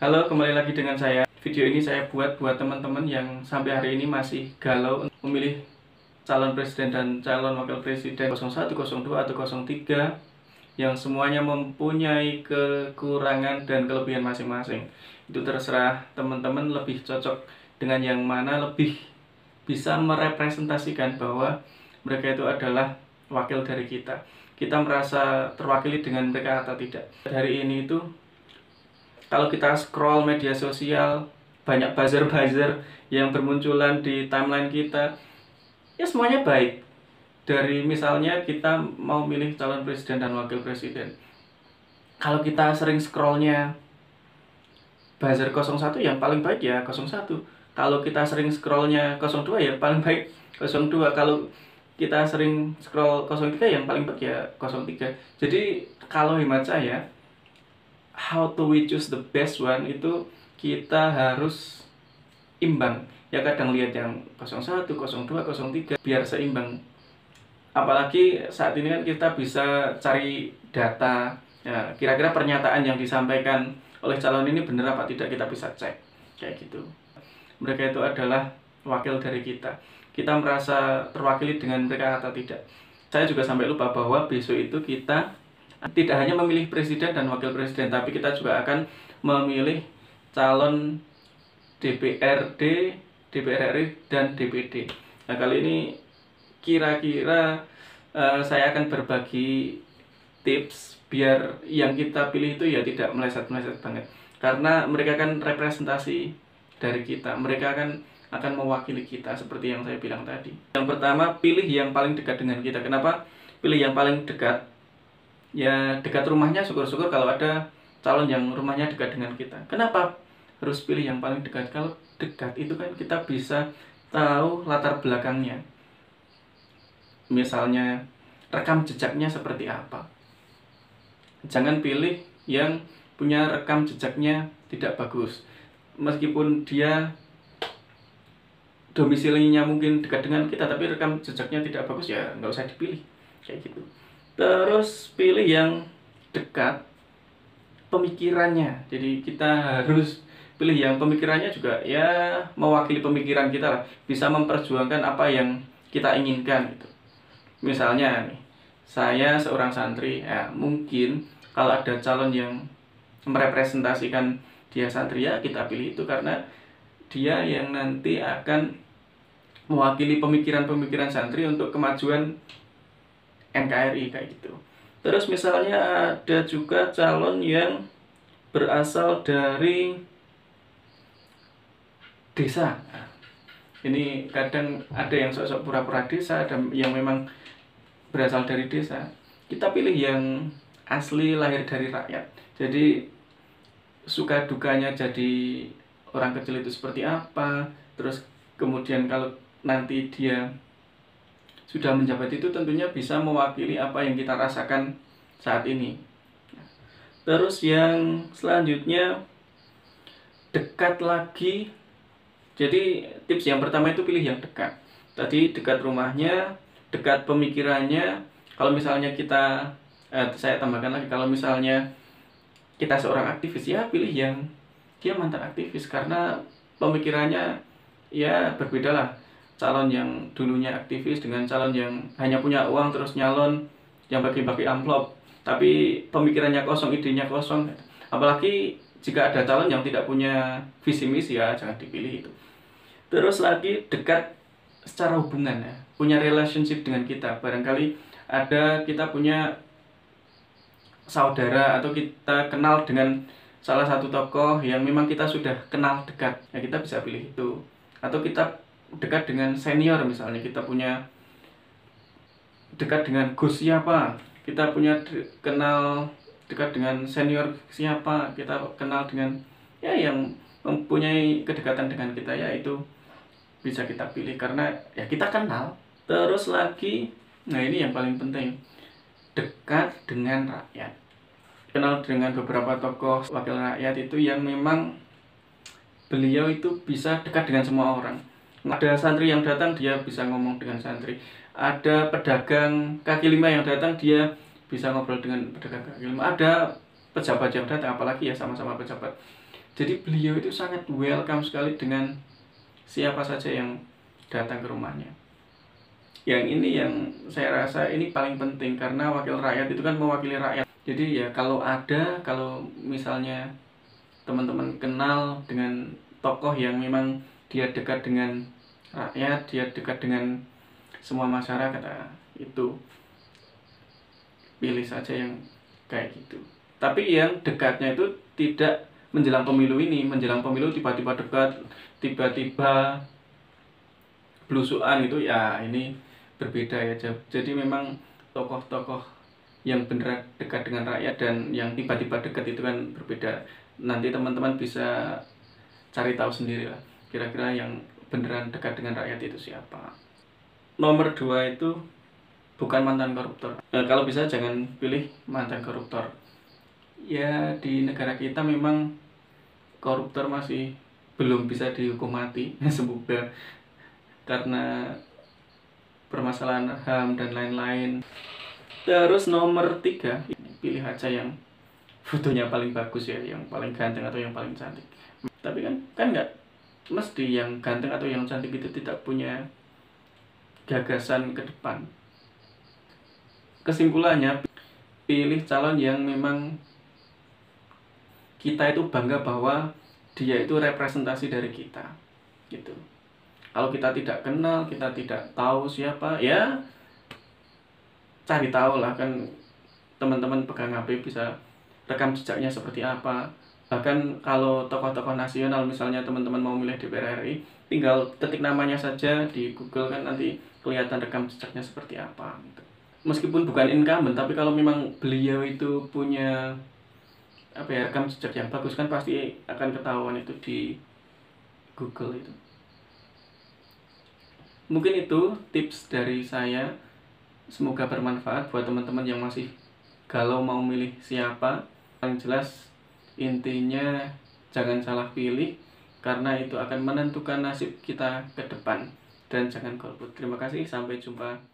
Halo, kembali lagi dengan saya. Video ini saya buat teman-teman yang sampai hari ini masih galau memilih calon presiden dan calon wakil presiden 01, 02, atau 03 yang semuanya mempunyai kekurangan dan kelebihan masing-masing. Itu terserah teman-teman lebih cocok dengan yang mana, lebih bisa merepresentasikan bahwa mereka itu adalah wakil dari kita. Kita merasa terwakili dengan mereka atau tidak. Hari ini itu kalau kita scroll media sosial, banyak buzzer-buzzer yang bermunculan di timeline kita, ya semuanya baik. Dari misalnya kita mau milih calon presiden dan wakil presiden, kalau kita sering scrollnya buzzer 01, yang paling baik ya 01. Kalau kita sering scrollnya 02, ya paling baik 02. Kalau kita sering scroll 03, yang paling baik ya 03. Jadi kalau hemat saya, how to we choose the best one itu kita harus imbang. Ya kadang lihat yang 01, 02, 03 biar seimbang. Apalagi saat ini kan kita bisa cari data, ya, kira-kira pernyataan yang disampaikan oleh calon ini benar apa tidak, kita bisa cek kayak gitu. Mereka itu adalah wakil dari kita. Kita merasa terwakili dengan mereka atau tidak. Saya juga sampai lupa bahwa besok itu kita tidak hanya memilih presiden dan wakil presiden, tapi kita juga akan memilih calon DPRD, DPR RI, dan DPD. Nah, kali ini kira-kira saya akan berbagi tips biar yang kita pilih itu ya tidak meleset-meleset banget. Karena mereka kan representasi dari kita, mereka akan mewakili kita seperti yang saya bilang tadi. Yang pertama, pilih yang paling dekat dengan kita. Kenapa pilih yang paling dekat? Ya dekat rumahnya, syukur-syukur kalau ada calon yang rumahnya dekat dengan kita. Kenapa harus pilih yang paling dekat? Kalau dekat itu kan kita bisa tahu latar belakangnya. Misalnya rekam jejaknya seperti apa. Jangan pilih yang punya rekam jejaknya tidak bagus. Meskipun dia domisilinya mungkin dekat dengan kita, tapi rekam jejaknya tidak bagus, ya nggak usah dipilih kayak gitu. Terus pilih yang dekat pemikirannya. Jadi kita harus pilih yang pemikirannya juga ya mewakili pemikiran kita lah, bisa memperjuangkan apa yang kita inginkan gitu. Misalnya nih, saya seorang santri, ya mungkin kalau ada calon yang merepresentasikan dia santri, ya kita pilih itu karena dia yang nanti akan mewakili pemikiran-pemikiran santri untuk kemajuan NKRI kayak gitu. Terus misalnya ada juga calon yang berasal dari desa. Nah, ini kadang ada yang sok-sok pura-pura desa, ada yang memang berasal dari desa. Kita pilih yang asli, lahir dari rakyat. Jadi suka dukanya jadi orang kecil itu seperti apa. Terus kemudian kalau nanti dia sudah menjabat itu tentunya bisa mewakili apa yang kita rasakan saat ini. Terus yang selanjutnya, dekat lagi. Jadi tips yang pertama itu pilih yang dekat. Tadi dekat rumahnya, dekat pemikirannya. Kalau misalnya kita, saya tambahkan lagi, kalau misalnya kita seorang aktivis, ya pilih yang dia mantan aktivis karena pemikirannya ya berbeda lah. Calon yang dulunya aktivis dengan calon yang hanya punya uang terus nyalon yang bagi-bagi amplop, tapi pemikirannya kosong, idenya kosong. Apalagi jika ada calon yang tidak punya visi misi, ya jangan dipilih itu. Terus lagi dekat secara hubungan, ya, punya relationship dengan kita. Barangkali ada kita punya saudara atau kita kenal dengan salah satu tokoh yang memang kita sudah kenal dekat, ya kita bisa pilih itu. Atau kita dekat dengan senior, misalnya kita punya dekat dengan Gus siapa, kita punya kenal dekat dengan senior siapa, kita kenal dengan ya yang mempunyai kedekatan dengan kita, ya itu bisa kita pilih karena ya kita kenal. Terus lagi, nah ini yang paling penting, dekat dengan rakyat. Kenal dengan beberapa tokoh wakil rakyat itu yang memang beliau itu bisa dekat dengan semua orang. Ada santri yang datang, dia bisa ngomong dengan santri. Ada pedagang kaki lima yang datang, dia bisa ngobrol dengan pedagang kaki lima. Ada pejabat yang datang, apalagi ya sama-sama pejabat, Jadi beliau itu sangat welcome sekali dengan siapa saja yang datang ke rumahnya. Yang ini yang saya rasa ini paling penting, karena wakil rakyat itu kan mewakili rakyat. Jadi ya kalau misalnya teman-teman kenal dengan tokoh yang memang dia dekat dengan rakyat, dia dekat dengan semua masyarakat, itu pilih saja yang kayak gitu. Tapi yang dekatnya itu tidak menjelang pemilu ini. Menjelang pemilu tiba-tiba dekat, tiba-tiba belusuan, itu ya ini berbeda ya. Jadi memang tokoh-tokoh yang beneran dekat dengan rakyat dan yang tiba-tiba dekat itu kan berbeda. Nanti teman-teman bisa cari tahu sendiri lah, kira-kira yang beneran dekat dengan rakyat itu siapa. Nomor 2 itu bukan mantan koruptor. Kalau bisa jangan pilih mantan koruptor. Ya di negara kita memang koruptor masih belum bisa dihukum mati semoga, karena permasalahan HAM dan lain-lain. Terus nomor 3, pilih aja yang fotonya paling bagus ya, yang paling ganteng atau yang paling cantik. Tapi kan nggak mesti yang ganteng atau yang cantik itu tidak punya gagasan ke depan. Kesimpulannya, pilih calon yang memang kita itu bangga bahwa dia itu representasi dari kita gitu. Kalau kita tidak kenal, kita tidak tahu siapa, ya cari tahu lah, kan teman-teman pegang HP bisa rekam jejaknya seperti apa. Bahkan kalau tokoh-tokoh nasional misalnya teman-teman mau milih DPR RI, tinggal ketik namanya saja di Google, kan nanti kelihatan rekam jejaknya seperti apa gitu. Meskipun bukan incumbent, tapi kalau memang beliau itu punya rekam jejak yang bagus, kan pasti akan ketahuan itu di Google itu. Mungkin itu tips dari saya, semoga bermanfaat buat teman-teman yang masih galau mau milih siapa. Paling jelas intinya jangan salah pilih, karena itu akan menentukan nasib kita ke depan. Dan jangan golput. Terima kasih, sampai jumpa.